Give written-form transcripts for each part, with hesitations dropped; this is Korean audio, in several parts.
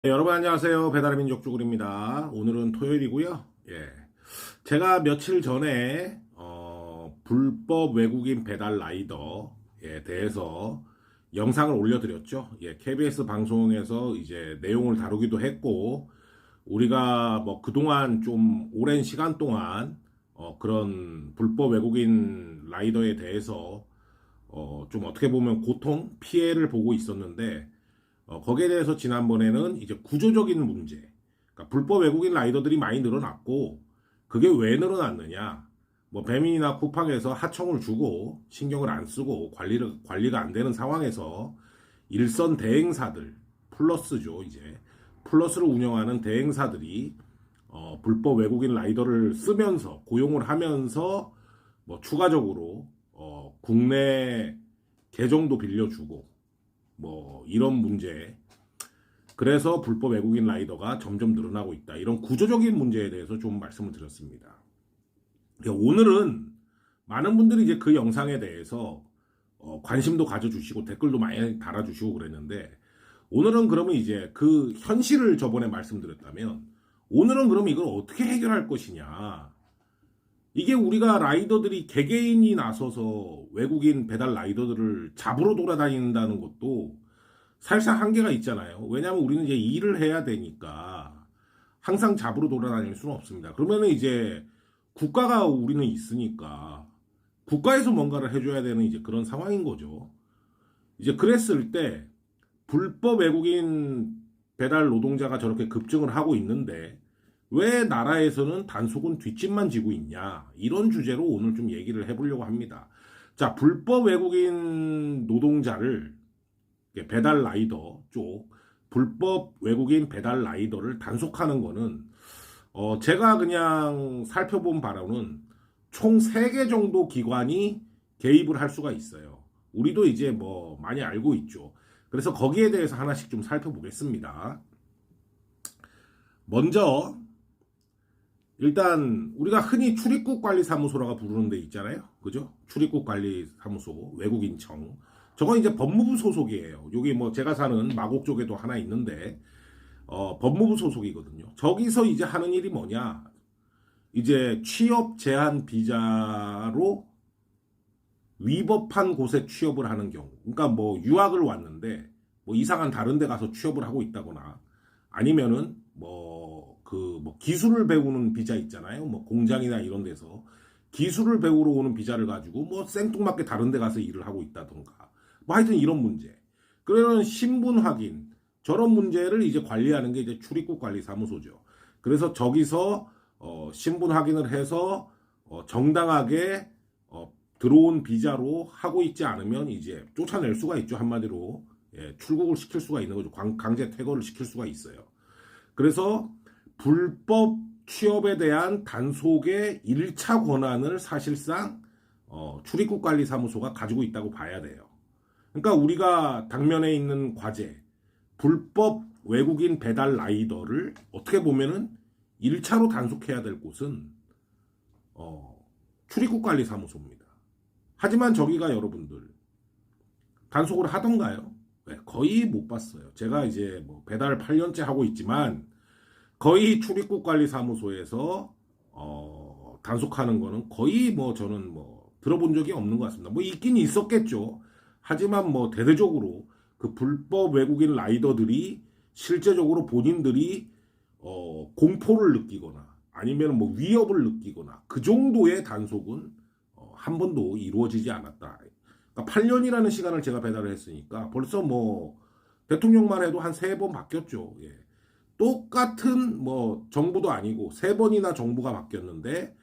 네, 여러분 안녕하세요. 배달의 민족 쭈구리입니다. 오늘은 토요일이고요. 제가 며칠 전에 불법 외국인 배달 라이더에 대해서 영상을 올려드렸죠. KBS 방송에서 이제 내용을 다루기도 했고, 우리가 뭐 그동안 좀 오랜 시간 동안 그런 불법 외국인 라이더에 대해서 좀 어떻게 보면 고통, 피해를 보고 있었는데, 거기에 대해서 지난번에는 이제 구조적인 문제, 그러니까 불법 외국인 라이더들이 많이 늘어났고, 그게 왜 늘어났느냐? 뭐 배민이나 쿠팡에서 하청을 주고 신경을 안 쓰고 관리가 안 되는 상황에서 일선 대행사들 플러스죠, 이제 플러스를 운영하는 대행사들이 불법 외국인 라이더를 쓰면서 고용을 하면서 뭐 추가적으로 국내 계정도 빌려주고 뭐 이런 문제, 그래서 불법 외국인 라이더가 점점 늘어나고 있다, 이런 구조적인 문제에 대해서 좀 말씀을 드렸습니다. 오늘은 많은 분들이 이제 그 영상에 대해서 관심도 가져주시고 댓글도 많이 달아주시고 그랬는데, 오늘은 그러면 이제 그 현실을 저번에 말씀드렸다면, 오늘은 그럼 이걸 어떻게 해결할 것이냐. 이게 우리가 라이더들이 개개인이 나서서 외국인 배달 라이더들을 잡으러 돌아다닌다는 것도 사실상 한계가 있잖아요. 왜냐하면 우리는 이제 일을 해야 되니까 항상 잡으러 돌아다닐 수는 없습니다. 그러면은 이제 국가가 우리는 있으니까 국가에서 뭔가를 해줘야 되는 이제 그런 상황인 거죠. 이제 그랬을 때 불법 외국인 배달 노동자가 저렇게 급증을 하고 있는데 왜 나라에서는 단속은 뒷짐만 지고 있냐, 이런 주제로 오늘 좀 얘기를 해보려고 합니다. 자, 불법 외국인 노동자를, 배달 라이더 쪽 불법 외국인 배달 라이더를 단속하는 거는 제가 그냥 살펴본 바로는 총 3개 정도 기관이 개입을 할 수가 있어요. 우리도 이제 뭐 많이 알고 있죠. 그래서 거기에 대해서 하나씩 좀 살펴보겠습니다. 먼저 일단 우리가 흔히 출입국 관리 사무소라고 부르는 데 있잖아요. 그죠? 출입국 관리 사무소, 외국인청. 저건 이제 법무부 소속이에요. 여기 뭐 제가 사는 마곡 쪽에도 하나 있는데 법무부 소속이거든요. 저기서 이제 하는 일이 뭐냐? 이제 취업 제한 비자로 위법한 곳에 취업을 하는 경우. 그러니까 뭐 유학을 왔는데 뭐 이상한 다른 데 가서 취업을 하고 있다거나, 아니면은 뭐 기술을 배우는 비자 있잖아요. 뭐 공장이나 이런 데서 기술을 배우러 오는 비자를 가지고 뭐 생뚱맞게 다른 데 가서 일을 하고 있다던가. 뭐 하여튼 이런 문제. 그런 신분 확인, 저런 문제를 이제 관리하는 게 이제 출입국 관리 사무소죠. 그래서 저기서 신분 확인을 해서 정당하게 들어온 비자로 하고 있지 않으면 이제 쫓아낼 수가 있죠. 한마디로 출국을 시킬 수가 있는 거죠. 강제 퇴거를 시킬 수가 있어요. 그래서 불법 취업에 대한 단속의 1차 권한을 사실상 출입국 관리 사무소가 가지고 있다고 봐야 돼요. 그러니까 우리가 당면에 있는 과제, 불법 외국인 배달 라이더를 어떻게 보면은 1차로 단속해야 될 곳은 출입국 관리 사무소입니다. 하지만 저기가 여러분들 단속을 하던가요? 네, 거의 못 봤어요. 제가 이제 뭐 배달을 8년째 하고 있지만 거의 출입국 관리 사무소에서 단속하는 거는 거의 뭐 저는 뭐 들어본 적이 없는 것 같습니다. 뭐 있긴 있었겠죠. 하지만 뭐 대대적으로 그 불법 외국인 라이더들이 실제적으로 본인들이 공포를 느끼거나 아니면 뭐 위협을 느끼거나 그 정도의 단속은 한 번도 이루어지지 않았다. 그러니까 8년이라는 시간을 제가 배달을 했으니까 벌써 뭐 대통령만 해도 한 3번 바뀌었죠. 똑같은 뭐 정부도 아니고 3번이나 정부가 바뀌었는데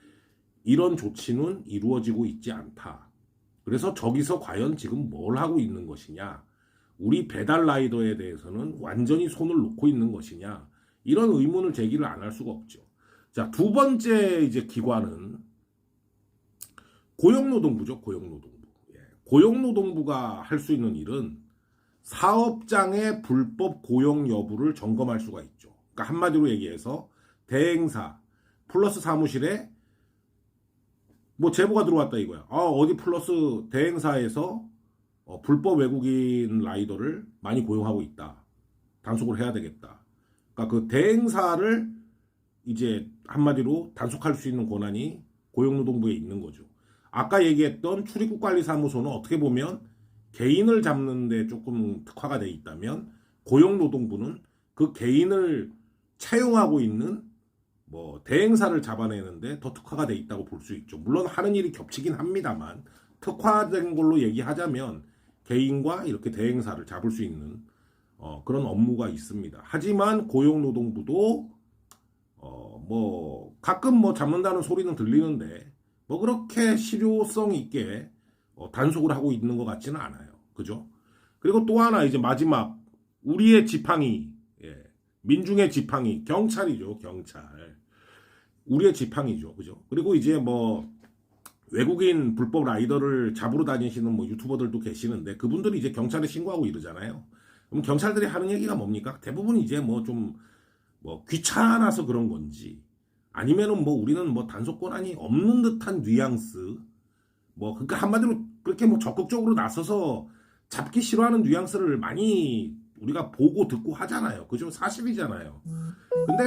이런 조치는 이루어지고 있지 않다. 그래서 저기서 과연 지금 뭘 하고 있는 것이냐, 우리 배달 라이더에 대해서는 완전히 손을 놓고 있는 것이냐, 이런 의문을 제기를 안 할 수가 없죠. 자, 두 번째 이제 기관은 고용노동부죠. 고용노동부. 고용노동부가 할 수 있는 일은 사업장의 불법 고용 여부를 점검할 수가 있죠. 그러니까 한마디로 얘기해서 대행사 플러스 사무실에 뭐 제보가 들어왔다 이거야. 어디 플러스 대행사에서 불법 외국인 라이더를 많이 고용하고 있다. 단속을 해야 되겠다. 그러니까 그 대행사를 이제 한마디로 단속할 수 있는 권한이 고용노동부에 있는 거죠. 아까 얘기했던 출입국관리사무소는 어떻게 보면 개인을 잡는 데 조금 특화가 돼 있다면 고용노동부는 그 개인을 채용하고 있는 뭐 대행사를 잡아내는데 더 특화가 돼 있다고 볼 수 있죠. 물론 하는 일이 겹치긴 합니다만 특화된 걸로 얘기하자면 개인과 이렇게 대행사를 잡을 수 있는 그런 업무가 있습니다. 하지만 고용노동부도 뭐 가끔 뭐 잡는다는 소리는 들리는데 뭐 그렇게 실효성 있게 단속을 하고 있는 것 같지는 않아요. 그죠? 그리고 또 하나 이제 마지막 우리의 지팡이, 예, 민중의 지팡이 경찰이죠. 경찰. 우리의 지팡이죠. 그죠? 그리고 이제 뭐 외국인 불법 라이더를 잡으러 다니시는 뭐 유튜버들도 계시는데 그분들이 이제 경찰에 신고하고 이러잖아요. 그럼 경찰들이 하는 얘기가 뭡니까? 대부분 이제 뭐 좀 뭐 귀찮아서 그런 건지 아니면은 뭐 우리는 뭐 단속 권한이 없는 듯한 뉘앙스 뭐 그러니까 한마디로 그렇게 뭐 적극적으로 나서서 잡기 싫어하는 뉘앙스를 많이 우리가 보고 듣고 하잖아요. 그죠? 사실이잖아요. 근데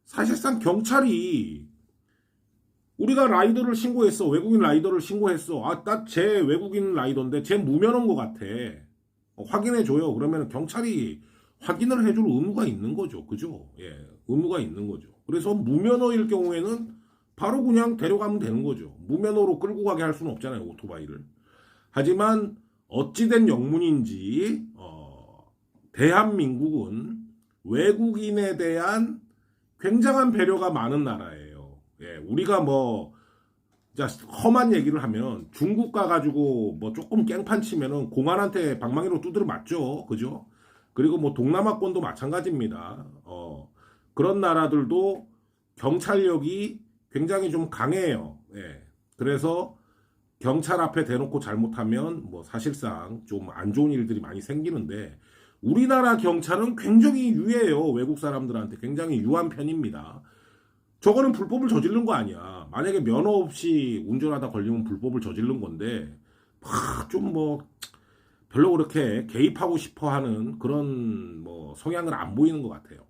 사실상 경찰이 우리가 라이더를 신고했어. 외국인 라이더를 신고했어. 아, 나 쟤 외국인 라이더인데 쟤 무면허인 것 같아. 확인해줘요. 그러면 경찰이 확인을 해줄 의무가 있는 거죠. 그죠? 예, 의무가 있는 거죠. 그래서 무면허일 경우에는 바로 그냥 데려가면 되는 거죠. 무면허로 끌고 가게 할 수는 없잖아요. 오토바이를. 하지만 어찌된 영문인지 대한민국은 외국인에 대한 굉장한 배려가 많은 나라예요. 예, 우리가 뭐 험한 얘기를 하면 중국 가가지고 뭐 조금 깽판 치면은 공안한테 방망이로 두드려 맞죠. 그죠? 그리고 뭐 동남아권도 마찬가지입니다. 그런 나라들도 경찰력이 굉장히 좀 강해요. 예. 그래서 경찰 앞에 대놓고 잘못하면 뭐 사실상 좀 안 좋은 일들이 많이 생기는데 우리나라 경찰은 굉장히 유해요. 외국 사람들한테 굉장히 유한 편입니다. 저거는 불법을 저지른 거 아니야. 만약에 면허 없이 운전하다 걸리면 불법을 저지른 건데 좀 뭐 별로 그렇게 개입하고 싶어 하는 그런 뭐 성향을 안 보이는 것 같아요.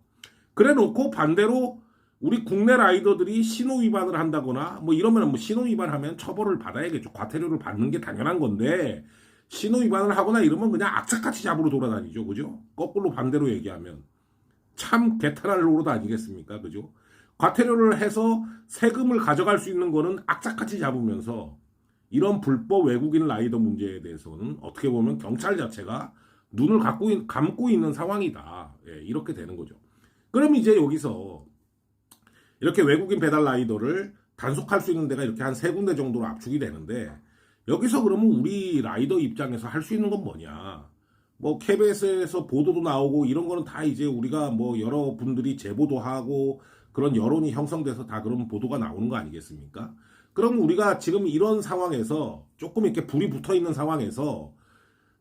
그래 놓고 반대로 우리 국내 라이더들이 신호 위반을 한다거나 뭐 이러면 뭐 신호 위반하면 처벌을 받아야겠죠. 과태료를 받는 게 당연한 건데 신호 위반을 하거나 이러면 그냥 악착같이 잡으러 돌아다니죠. 그죠? 거꾸로 반대로 얘기하면 참 개탄할 노릇 아니겠습니까? 그죠? 과태료를 해서 세금을 가져갈 수 있는 거는 악착같이 잡으면서 이런 불법 외국인 라이더 문제에 대해서는 어떻게 보면 경찰 자체가 눈을 감고 있는 상황이다. 예, 이렇게 되는 거죠. 그럼 이제 여기서 이렇게 외국인 배달 라이더를 단속할 수 있는 데가 이렇게 한 3군데 정도로 압축이 되는데 여기서 그러면 우리 라이더 입장에서 할 수 있는 건 뭐냐? 뭐 KBS에서 보도도 나오고 이런 거는 다 이제 우리가 뭐 여러분들이 제보도 하고 그런 여론이 형성돼서 다 그런 보도가 나오는 거 아니겠습니까? 그럼 우리가 지금 이런 상황에서 조금 이렇게 불이 붙어 있는 상황에서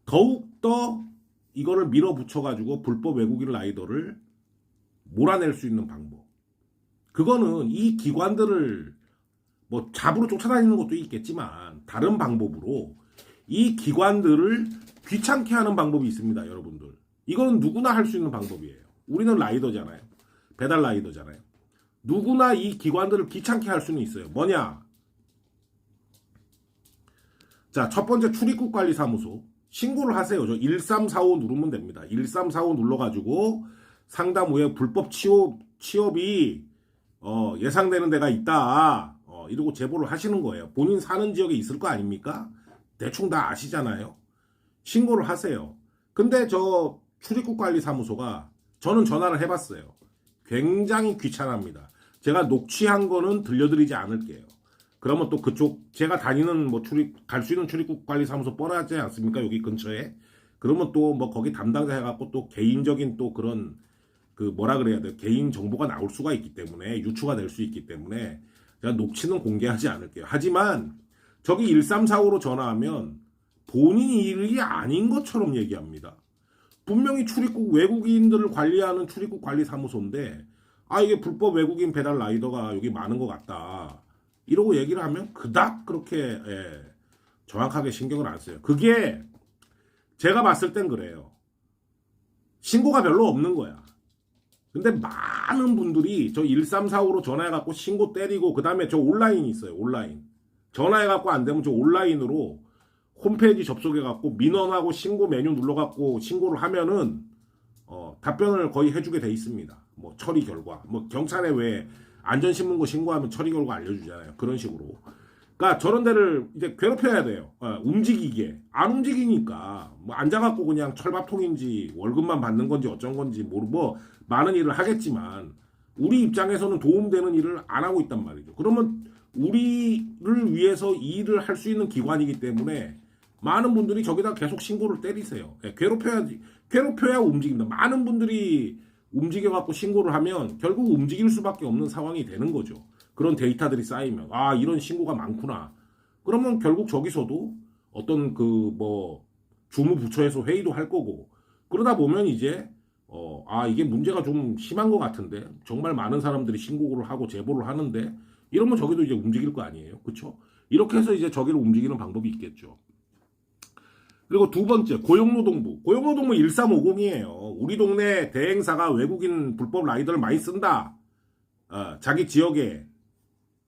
더욱더 이거를 밀어붙여가지고 불법 외국인 라이더를 몰아낼 수 있는 방법. 그거는 이 기관들을 뭐 잡으러 쫓아다니는 것도 있겠지만 다른 방법으로 이 기관들을 귀찮게 하는 방법이 있습니다, 여러분들. 이거는 누구나 할 수 있는 방법이에요. 우리는 라이더잖아요. 배달 라이더잖아요. 누구나 이 기관들을 귀찮게 할 수는 있어요. 뭐냐? 자, 첫 번째 출입국관리사무소 신고를 하세요. 저 1345 누르면 됩니다. 1345 눌러가지고 상담 후에 불법 취업이 예상되는 데가 있다. 이러고 제보를 하시는 거예요. 본인 사는 지역에 있을 거 아닙니까? 대충 다 아시잖아요. 신고를 하세요. 근데 저 출입국관리사무소가 저는 전화를 해봤어요. 굉장히 귀찮합니다. 제가 녹취한 거는 들려드리지 않을게요. 그러면 또 그쪽 제가 다니는 뭐 갈 수 있는 출입국관리사무소 뻔하지 않습니까? 여기 근처에. 그러면 또 뭐 거기 담당자 해갖고 또 개인적인 또 그런 그 뭐라 그래야 돼 개인 정보가 나올 수가 있기 때문에 유추가 될 수 있기 때문에 제가 녹취는 공개하지 않을게요. 하지만 저기 1345로 전화하면 본인 일이 아닌 것처럼 얘기합니다. 분명히 출입국 외국인들을 관리하는 출입국 관리사무소인데 이게 불법 외국인 배달 라이더가 여기 많은 것 같다. 이러고 얘기를 하면 그닥 그렇게 정확하게 신경을 안 써요. 그게 제가 봤을 땐 그래요. 신고가 별로 없는 거야. 근데 많은 분들이 저 1345로 전화해갖고 신고 때리고, 그 다음에 저 온라인이 있어요. 온라인. 전화해갖고 안 되면 저 온라인으로 홈페이지 접속해갖고 민원하고 신고 메뉴 눌러갖고 신고를 하면은 답변을 거의 해주게 돼 있습니다. 뭐 처리 결과, 뭐 경찰에 왜 안전신문고 신고하면 처리 결과 알려주잖아요. 그런 식으로. 그러니까 저런 데를 이제 괴롭혀야 돼요. 움직이게. 안 움직이니까 뭐 앉아갖고 그냥 철밥통인지 월급만 받는 건지 어쩐 건지 뭐 많은 일을 하겠지만 우리 입장에서는 도움되는 일을 안 하고 있단 말이죠. 그러면 우리를 위해서 일을 할 수 있는 기관이기 때문에 많은 분들이 저기다 계속 신고를 때리세요. 괴롭혀야 움직입니다. 많은 분들이 움직여갖고 신고를 하면 결국 움직일 수밖에 없는 상황이 되는 거죠. 그런 데이터들이 쌓이면 이런 신고가 많구나. 그러면 결국 저기서도 어떤 주무부처에서 회의도 할 거고, 그러다 보면 이제 이게 문제가 좀 심한 것 같은데, 정말 많은 사람들이 신고를 하고 제보를 하는데, 이러면 저기도 이제 움직일 거 아니에요. 그렇죠? 이렇게 해서 이제 저기를 움직이는 방법이 있겠죠. 그리고 두 번째, 고용노동부. 고용노동부 1350이에요. 우리 동네 대행사가 외국인 불법 라이더를 많이 쓴다. 자기 지역에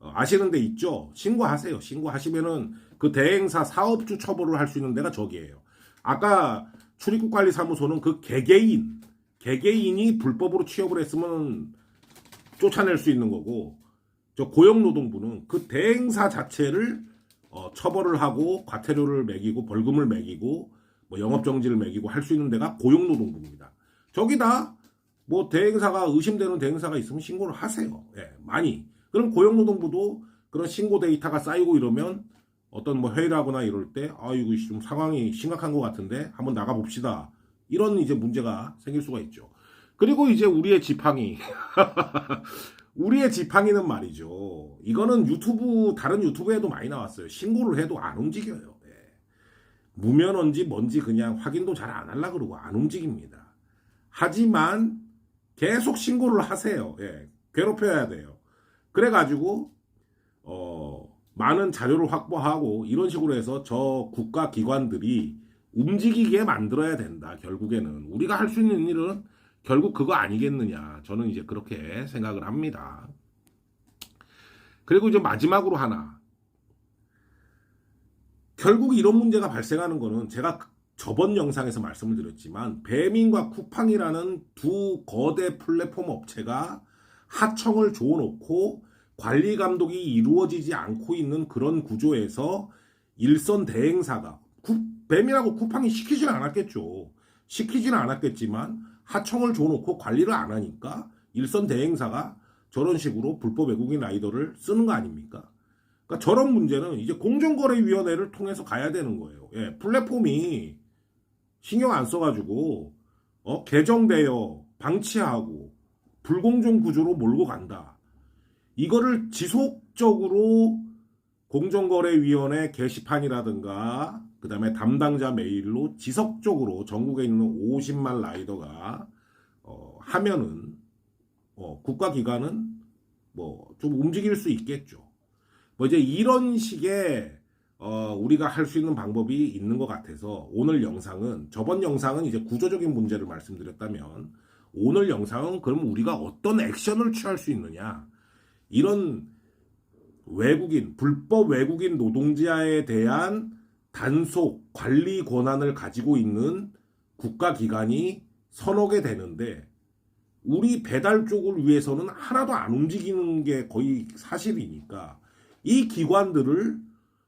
아시는 데 있죠? 신고하세요. 신고하시면은 그 대행사 사업주 처벌을 할 수 있는 데가 저기예요. 아까 출입국관리사무소는 그 개개인이 불법으로 취업을 했으면 쫓아낼 수 있는 거고, 저 고용노동부는 그 대행사 자체를 처벌을 하고 과태료를 매기고 벌금을 매기고 뭐 영업정지를 매기고 할 수 있는 데가 고용노동부입니다. 저기다 뭐 대행사가 의심되는 대행사가 있으면 신고를 하세요. 많이. 그럼 고용노동부도 그런 신고 데이터가 쌓이고 이러면 어떤 뭐 회의를 하거나 이럴 때 이거 좀 상황이 심각한 것 같은데 한번 나가 봅시다. 이런 이제 문제가 생길 수가 있죠. 그리고 이제 우리의 지팡이. 우리의 지팡이는 말이죠. 이거는 다른 유튜브에도 많이 나왔어요. 신고를 해도 안 움직여요. 무면허인지 뭔지 그냥 확인도 잘 안 하려고 그러고 안 움직입니다. 하지만 계속 신고를 하세요. 괴롭혀야 돼요. 그래가지고 많은 자료를 확보하고 이런 식으로 해서 저 국가기관들이 움직이게 만들어야 된다. 결국에는 우리가 할 수 있는 일은 결국 그거 아니겠느냐. 저는 이제 그렇게 생각을 합니다. 그리고 이제 마지막으로 하나. 결국 이런 문제가 발생하는 거는 제가 저번 영상에서 말씀을 드렸지만 배민과 쿠팡이라는 두 거대 플랫폼 업체가 하청을 줘놓고 관리 감독이 이루어지지 않고 있는 그런 구조에서 일선 대행사가 배민하고 쿠팡이 시키지는 않았겠죠. 시키지는 않았겠지만 하청을 줘놓고 관리를 안 하니까 일선 대행사가 저런 식으로 불법 외국인 라이더를 쓰는 거 아닙니까? 그러니까 저런 문제는 이제 공정거래위원회를 통해서 가야 되는 거예요. 플랫폼이 신경 안 써가지고 개정되어 방치하고 불공정 구조로 몰고 간다. 이거를 지속적으로 공정거래위원회 게시판이라든가 그 다음에 담당자 메일로 지속적으로 전국에 있는 50만 라이더가 하면은 국가기관은 뭐 좀 움직일 수 있겠죠. 뭐 이제 이런 식의 우리가 할 수 있는 방법이 있는 것 같아서 오늘 영상은 저번 영상은 이제 구조적인 문제를 말씀드렸다면 오늘 영상은 그럼 우리가 어떤 액션을 취할 수 있느냐 이런 불법 외국인 노동자에 대한 단속, 관리 권한을 가지고 있는 국가기관이 서너 개 되는데 우리 배달 쪽을 위해서는 하나도 안 움직이는 게 거의 사실이니까 이 기관들을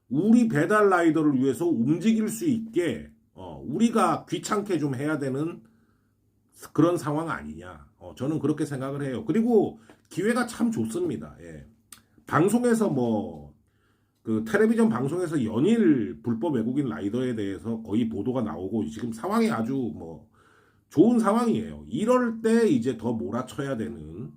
우리 배달 라이더를 위해서 움직일 수 있게 우리가 귀찮게 좀 해야 되는 그런 상황 아니냐. 저는 그렇게 생각을 해요. 그리고 기회가 참 좋습니다. 방송에서 그 텔레비전 방송에서 연일 불법 외국인 라이더에 대해서 거의 보도가 나오고 지금 상황이 아주 좋은 상황이에요. 이럴 때 이제 더 몰아쳐야 되는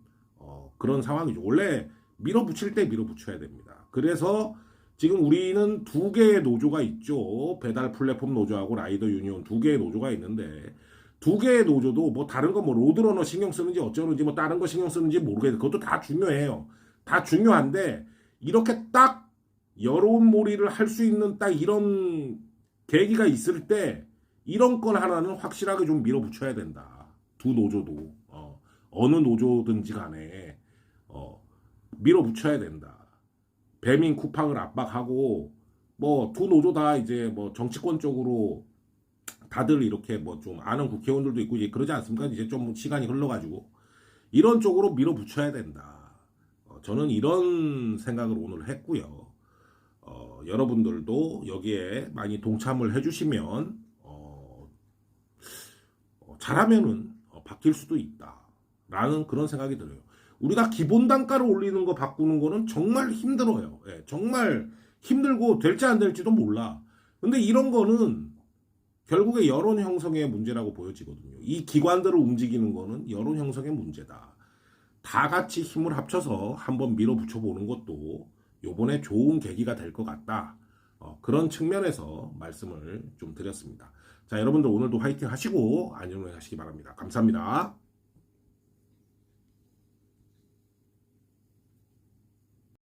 그런 상황이죠. 원래 밀어붙일 때 밀어붙여야 됩니다. 그래서 지금 우리는 두 개의 노조가 있죠. 배달 플랫폼 노조하고 라이더 유니온 두 개의 노조가 있는데 두 개의 노조도 다른 거 로드러너 신경 쓰는지 어쩌는지 다른 거 신경 쓰는지 모르겠어요. 그것도 다 중요해요. 다 중요한데 이렇게 딱 여론몰이를 할 수 있는 딱 이런 계기가 있을 때 이런 건 하나는 확실하게 좀 밀어붙여야 된다. 두 노조도. 어느 노조든지 간에 밀어붙여야 된다. 배민 쿠팡을 압박하고 뭐 두 노조 다 이제 뭐 정치권 쪽으로 다들 이렇게 뭐 좀 아는 국회의원들도 있고 이제 그러지 않습니까? 이제 좀 시간이 흘러가지고 이런 쪽으로 밀어붙여야 된다. 저는 이런 생각을 오늘 했고요. 여러분들도 여기에 많이 동참을 해주시면 잘하면은 바뀔 수도 있다라는 그런 생각이 들어요. 우리가 기본 단가를 올리는 거 바꾸는 거는 정말 힘들어요. 예, 정말 힘들고 될지 안 될지도 몰라. 근데 이런 거는 결국에 여론 형성의 문제라고 보여지거든요. 이 기관들을 움직이는 거는 여론 형성의 문제다. 다 같이 힘을 합쳐서 한번 밀어붙여 보는 것도 요번에 좋은 계기가 될 것 같다. 그런 측면에서 말씀을 좀 드렸습니다. 자, 여러분들 오늘도 화이팅 하시고 안전운행 하시기 바랍니다. 감사합니다.